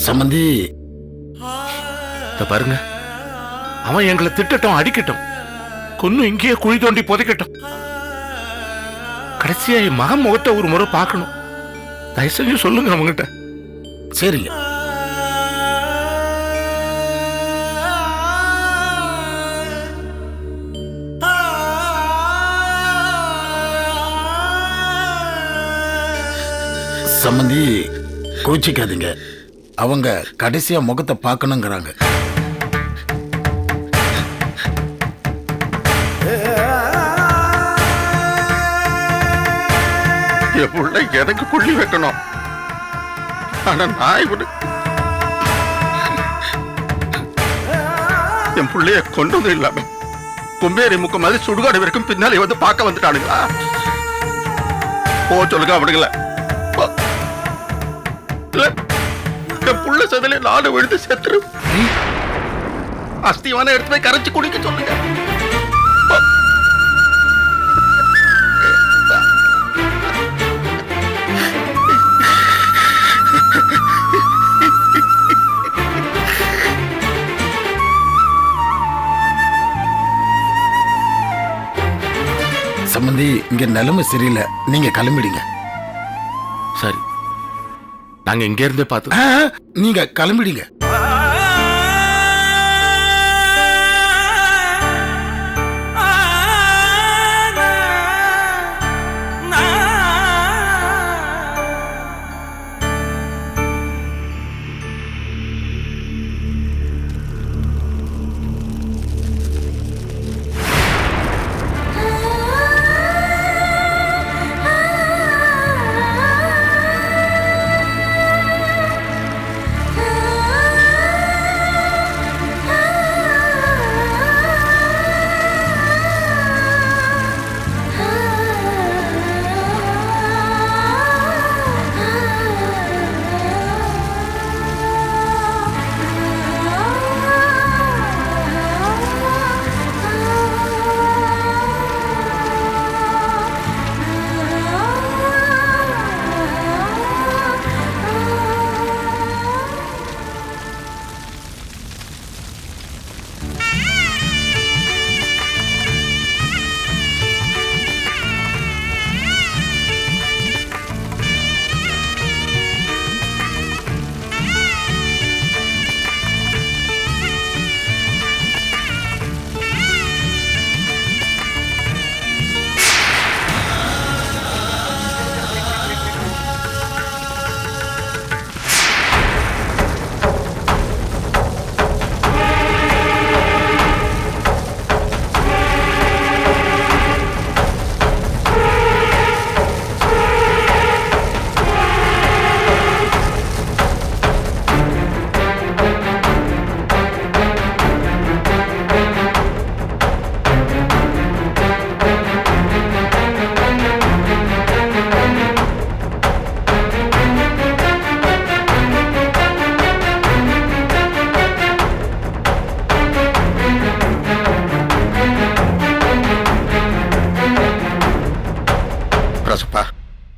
சம்பந்தி பாருங்க, அவன் எங்களை திட்டட்டும், அடிக்கட்டும், கொன்னு இங்கேயே குழி தோண்டி புதைக்கட்டும். கடைசியா என் மகன் முகத்தை ஒரு முறை பார்க்கணும். தயவு செஞ்சு சொல்லுங்க அவங்ககிட்ட. சரிங்க. சம்பந்தி கோச்சிக்காதீங்க, அவங்க கடைசியா முகத்தை பார்க்கணுங்கிறாங்க. என் புள்ள எனக்கு புள்ளி வைக்கணும். ஆனா நான் இவனு என் பிள்ளைய கொண்டது இல்லாம கும்பேரி முக்க மாதிரி சுடுகாடு வரைக்கும் பின்னாலே வந்து பார்க்க வந்துட்டானுங்களா? போ சொல்லுங்க அவனுங்கள. என் புள்ள சதில நாடு விழுந்து செத்துரு. அஸ்திவான எடுத்து போய் கரைச்சு குடிக்க சொல்லுங்க. சம்பந்தி இங்க நிலைமை சரியில்லை, நீங்க கிளம்பிடுங்க. சரி, நாங்க இங்க இருந்தே பார்த்து. நீங்க கிளம்பிடுங்க.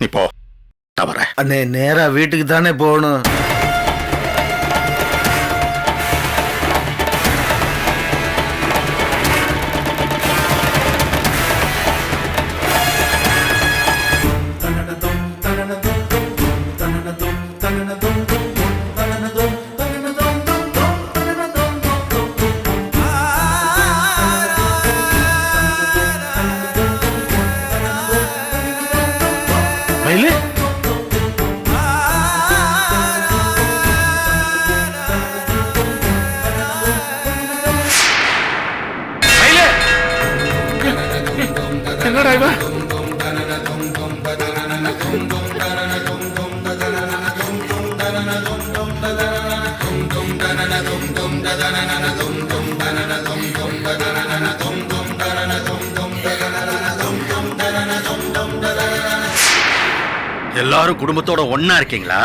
நீ போ, தவற. அண்ணே நேரா வீட்டுக்கு தானே போகணும். என்னடா இவன்? எல்லாரும் குடும்பத்தோட ஒன்னா இருக்கீங்களா?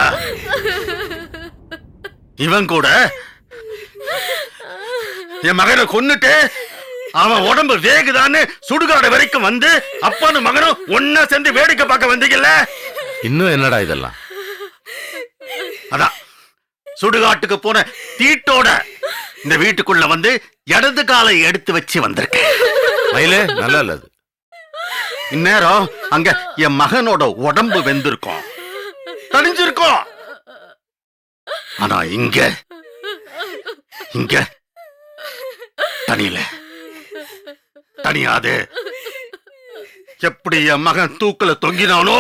இவன் கூட என் மகனை கொன்னுட்டு அவன் உடம்பு வேகுதான்னு சுடுகாடு வரைக்கும் வந்து அப்பனும் மகனும் ஒன்னா சேர்ந்து வேடிக்கை பார்க்க வந்தீங்கல்ல. இன்னும் என்னடா இதெல்லாம்? அதான் சுடுகாட்டுக்கு போன தீட்டோட இந்த வீட்டுக்குள்ள வந்து இடது காலை எடுத்து வச்சு வந்திருக்கேன். மயிலே நல்லா இல்ல அது. இந்நேரம் அங்க என் மகனோட உடம்பு வெந்திருக்கும், தணிஞ்சிருக்கும். ஆனா இங்க இங்க தனியில தனியாது. எப்படி என் மகன் தூக்குல தொங்கினானோ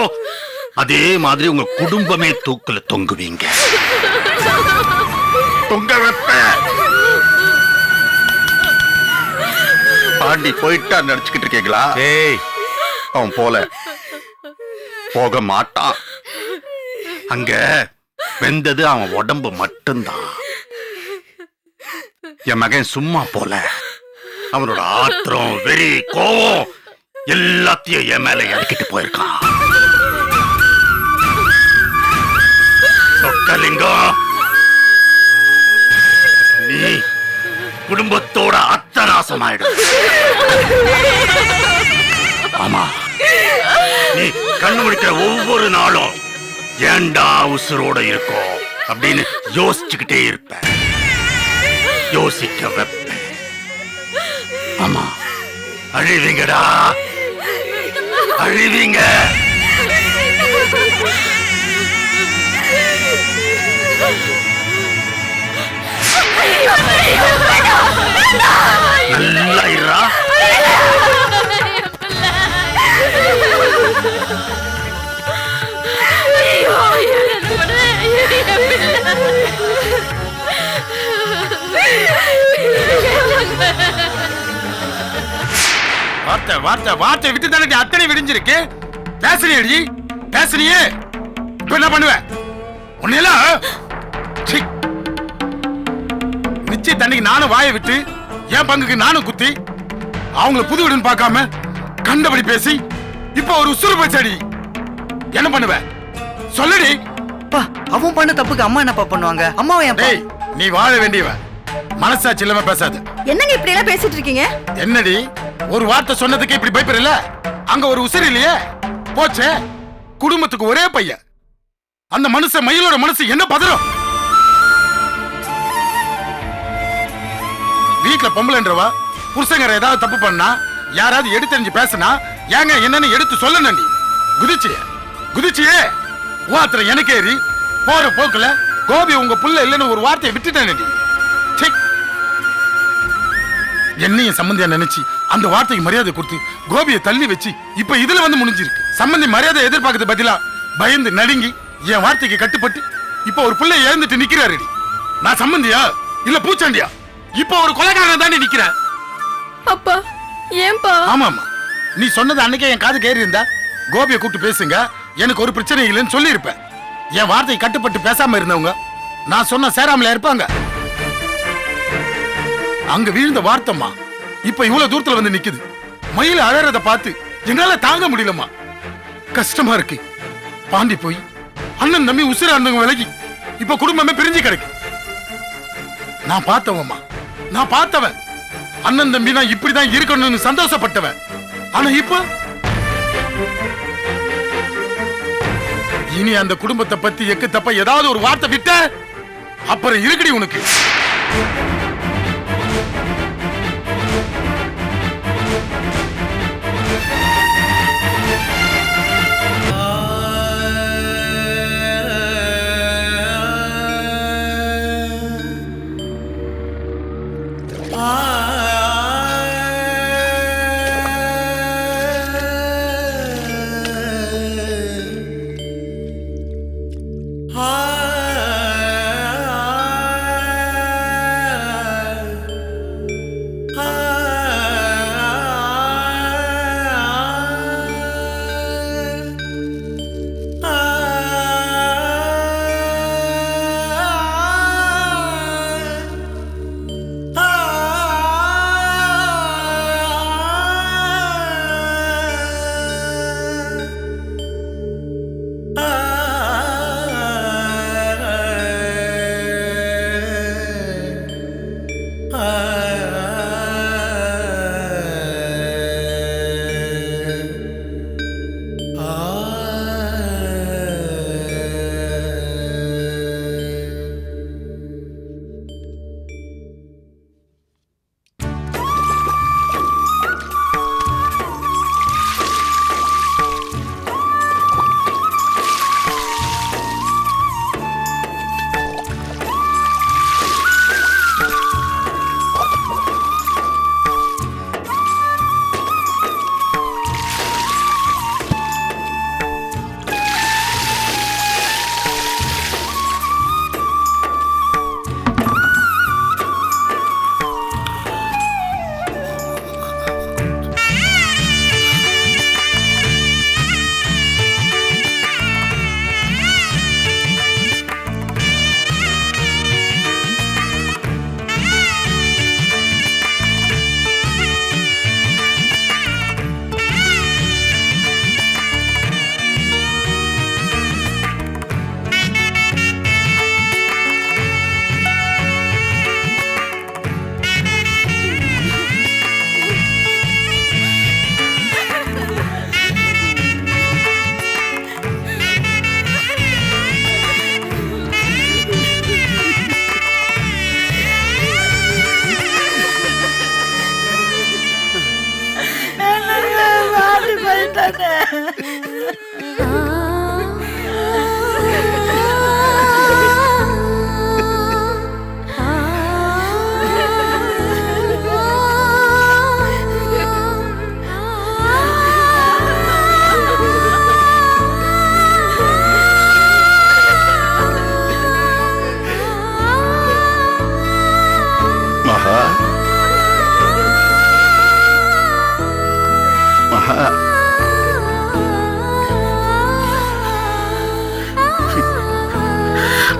அதே மாதிரி உங்க குடும்பமே தூக்குல தொங்குவீங்க. தொங்க வைப்ப. பாண்டி போயிட்டா நினைச்சுக்கிட்டு இருக்கீங்களா? ஏய் அவன் போக மாட்டான். அங்க வெந்தது அவன் உடம்பு மட்டும்தான். என் மகன் சும்மா போல. அவனோட ஆத்திரம், வெறி, கோவம் எல்லாத்தையும் என் மேல இறக்கிட்டு போயிருக்கான். சொக்கலிங்கம், நீ குடும்பத்தோட அத்தநாசமாயிடும். ஆமா, நீ கண்ணு முடிக்கிற ஒவ்வொரு நாளும் ஏண்டா உசுரோட இருக்கும் அப்படின்னு யோசிச்சுக்கிட்டே இருப்ப. யோசிக்க வைப்ப. ஆமா, அழிவீங்கடா, அழிவீங்க. நல்லா இருடா. வார்த்தை வார்த்தை வார்த்தை விட்டு தானே அத்தனை விடிஞ்சிருக்கு. பேசுறியடி, பேசுறியே. இப்ப என்ன பண்ணுவ? உன்னையெல்லாம் நிச்சய தண்ணிக்கு நானும் வாயை விட்டு என் பங்குக்கு நானும் குத்தி அவங்கள புது வீடுன்னு பார்க்காம கண்டபடி பேசி இப்ப ஒரு உசுறு பேச்சடி. என்ன பண்ணுவ சொல்லுடி. அவன் பண்ண தப்புக்கு அம்மா என்னப்பா பண்ணுவாங்க? அம்மாவை ஏன்? டேய், நீ வாழ வேண்டியவன். மனசாட்சி இல்லாம பேசாத. என்னங்க இப்படி எல்லாம் பேசிட்டு இருக்கீங்க? என்னடி ஒரு வார்த்தை சொன்னதுக்கு இப்படி பயப்படல? அங்க ஒரு உசுறு இல்லையே. போச்சே, குடும்பத்துக்கு ஒரே பையன். அந்த மனுஷன் மயிலோட மனசு என்ன பதறும்? வீட்டுல பொம்பளைன்றவா புருஷங்கர ஏதாவது தப்பு பண்ணா யாராவது எடுத்தறிஞ்சு பேசினா ஏங்க என்னன்னு எடுத்து சொல்லணும். நீ குதிச்சியே வாத்திர எனக்கு ஏறி போற போக்குல கோபி உங்க புள்ள இல்லைன்னு ஒரு வார்த்தையை விட்டுட்டேன். நீ என்னையும் சம்பந்தியா நினைச்சு அந்த வார்த்தைக்கு மரியாதை கொடுத்து கோபியை தள்ளி வச்சு இப்ப இதுல வந்து முடிஞ்சிருக்கு. சம்பந்தி மரியாதை எதிர்பார்க்கறது பதிலா பயந்து நடுங்கி என் வார்த்தைக்கு கட்டுப்பட்டு இப்ப ஒரு பிள்ளை இழந்துட்டு நிக்கிறாரு. நான் சம்பந்தியா இல்ல பூச்சாண்டியா? இப்ப ஒரு கொலைகாரன் தாண்டி நிக்கிறேன். அப்பா ஏன்பா? ஆமாமா, நீ சொன்னது அன்னைக்கே என் காது கேறி இருந்தா கோபியை கூப்பிட்டு பேசுங்க, எனக்கு ஒரு பிரச்சனை இல்லைன்னு சொல்லி இருப்பேன். என் வார்த்தையை கட்டுப்பட்டு பேசாம இருந்தவங்க நான் சொன்ன சேராமல இருப்பாங்க. அங்க வீழ்ந்த வார்த்தைமா இப்ப இவ்வளவு தூரத்துல வந்து நிக்குது. மயில அழறத பார்த்து என்னால தாங்க முடியலமா. கஷ்டமா இருக்கு. பாண்டி போய் அண்ணன் தம்பி உசுர அண்ணங்க விலகி இப்ப குடும்பமே பிரிஞ்சு கிடக்கு. நான் பார்த்தவம்மா, நான் பார்த்தவன். அண்ணன் தம்பி நான் இப்படிதான் இருக்கணும்னு சந்தோஷப்பட்டவன். ஆனா இப்ப இனி அந்த குடும்பத்தை பத்தி எக்கு தப்ப ஏதாவது ஒரு வார்த்தை விட்ட அப்புறம் இருக்குடி உனக்கு.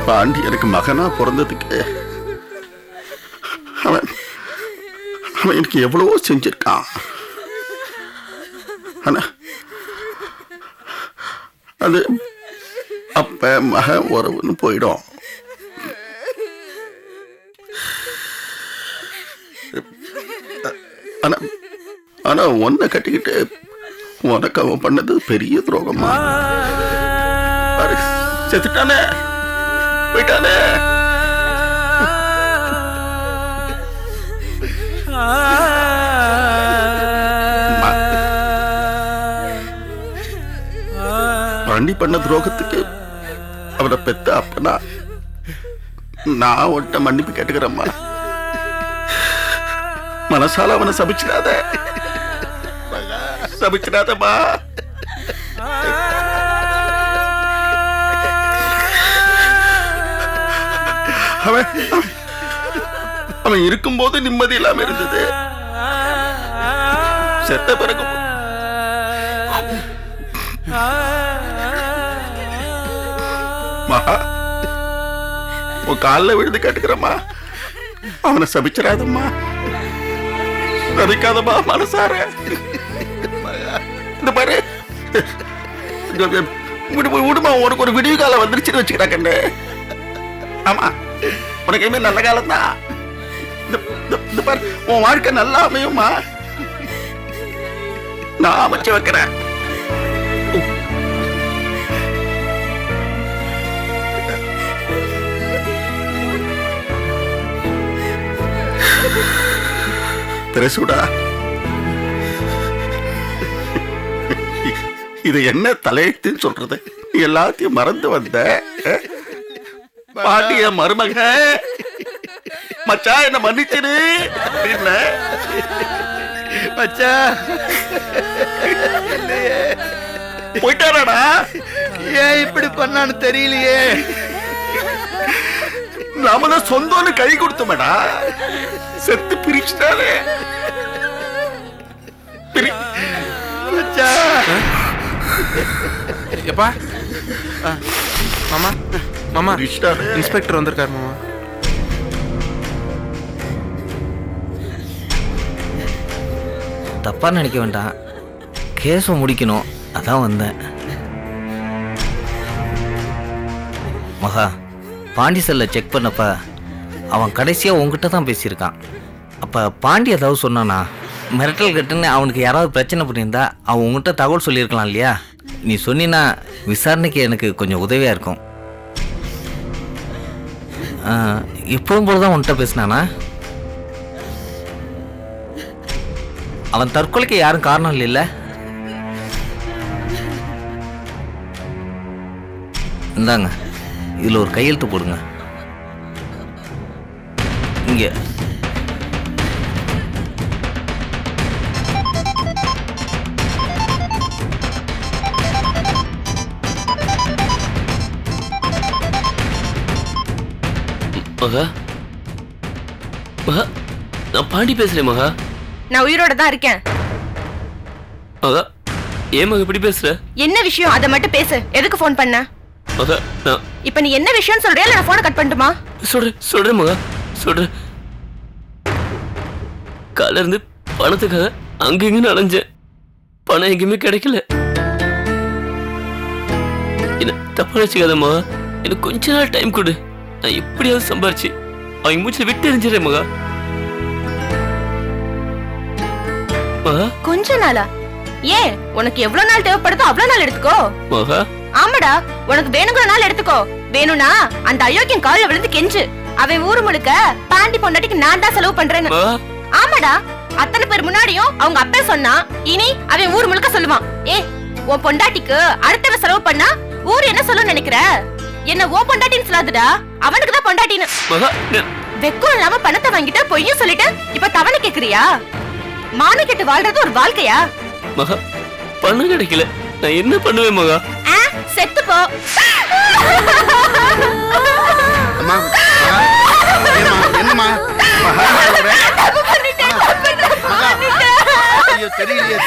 பாண்டி எனக்கு மகனா பிறந்ததுக்கு அவன் அவன் எனக்கு எவ்வளவோ செஞ்சிருக்கான். ஆனா அது அப்ப மகன் உறவுன்னு போயிடும். ஆனா ஆனா உன்னை கட்டிக்கிட்டு உனக்கு அவன் பண்ணது பெரிய துரோகமா. செத்துட்டானே, போயிட்டானே. பாண்டி பண்ண துரோகத்துக்கு அவனை பெத்த அப்பனா நான் உன்கிட்ட மன்னிப்பு கேட்டுக்கிறேம்மா. மனசால அவனை சபிச்சிடாத, சபிச்சிடாதம்மா. அவன் இருக்கும்போது நிம்மதி இல்லாம இருந்தது. செத்த பிறகு மகா உன் காலில் விழுந்து கேட்டுக்கிறம்மா, அவனை சபிச்சிடாதம்மா, சபிக்காதம்மா மனசார. இந்த பாரு விடுமா, உனக்கு ஒரு விடிவு காலம் வந்துருச்சுன்னு வச்சுக்கிறா கண்ணு. ஆமா, உனக்கு இனிமே நல்ல காலம் தான். இந்த பாரு உன் வாழ்க்கை நல்லா அமையுமா, நான் அமைச்சு வைக்கிறேன். தெரசுடா, இது என்ன தலையெழுத்துன்னு சொல்றது? எல்லாத்தையும் மறந்து வந்த பாண்டிய மருமக மச்சா என்ன மன்னிச்சிரு என்ன மச்சா போயிட்டாராடா? ஏன் இப்படி பண்ணான்னு தெரியலையே. நாம தான் சொந்தம்னு கை கொடுத்தோமேடா, செத்து பிரிச்சுட்டாரு. எப்பா மாமா, மாமா பிரிச்சுட்டாரு. இன்ஸ்பெக்டர் வந்திருக்காரு மாமா. தப்பா நினைக்க வேண்டாம், கேஸை முடிக்கணும், அதான் வந்தேன். மகா, பாண்டி செல்ல செக் பண்ணப்ப அவன் கடைசியா உங்ககிட்ட தான் பேசியிருக்கான். அப்ப பாண்டி ஏதாவது சொன்னானா? மிரட்டல் கட்டுன்னு அவனுக்கு யாராவது பிரச்சனை பண்ணியிருந்தா அவன் உங்ககிட்ட தகவல் சொல்லியிருக்கலாம் இல்லையா? நீ சொன்னா விசாரணைக்கு எனக்கு கொஞ்சம் உதவியா இருக்கும். இப்பவும் போலதான் உன்கிட்ட பேசினானா? அவன் தற்கொலைக்கு யாரும் காரணம் இல்லைல்ல? இந்தாங்க, இதுல ஒரு கையெழுத்து போடுங்க. இங்க மகா, மகா, நான் பாண்டி பேசுறேன் மகா. நான் உயிரோட தான் இருக்கேன். மகா, ஏன் மகா இப்படி பேசுற? என்ன விஷயம் அதை மட்டும் பேசு. எதுக்கு ஃபோன் பண்ண? மகா, நான் இப்ப நீ என்ன விஷயம் சொல்றியா இல்ல நான் போனை கட் பண்ணட்டுமா? சொல்றேன் மகா, சொல்றேன். காலைல இருந்து பணத்துக்காக அங்க இங்க அலைஞ்சேன். பணம் எங்கேயுமே கிடைக்கல. என்ன தப்பா நினைச்சுக்காதம்மா, எனக்கு கொஞ்ச நாள் டைம் கொடு. நான் எப்படியாவது சம்பாரிச்சு அவங்க மூச்சில விட்டு எரிஞ்சிடறேன் மகா. மகா, கொஞ்ச நாளா? ஏன், உனக்கு எவ்வளவு நாள் தேவைப்படுதோ அவ்வளவு நாள் எடுத்துக்கோ. மகா, ஆமாடா, உனக்கு வேணுங்கிற நாள் எடுத்துக்கோ. வேணும்னா அந்த அயோக்கியன் கால்ல விழுந்து கெஞ்சு. அவன் ஊரு முழுக்க பாண்டி பொண்டாட்டிக்கு நான் தான் செலவு பண்றேன்னு. மகா, ஆமாடா, அத்தனை பேர் முன்னாடியும் அவங்க அப்பா சொன்னா இனி அவன் ஊர் முழுக்க சொல்லுவான். உன் பொண்டாட்டிக்கு அடுத்தவ செலவு பண்ணா ஊர் என்ன சொல்ல நினைக்கிற? என்ன ஓ பொண்டாட்டின்னு சொல்லாதுடா, அவனுக்கு தான் பொண்டாட்டின்னு. மகா, வெக்கம் இல்லாம பணத்தை வாங்கிட்டு பொய்யும் சொல்லிட்டு இப்ப தவணை கேக்குறியா? மான கெட்டு வாழ்றது ஒரு வாழ்க்கையா? மகா, பணம் கிடைக்கல, நான் என்ன பண்ணுவேன் மகா? செத்து போ. என்னம்மா தப்பு பண்ணிட்டேன். தெரியலையே.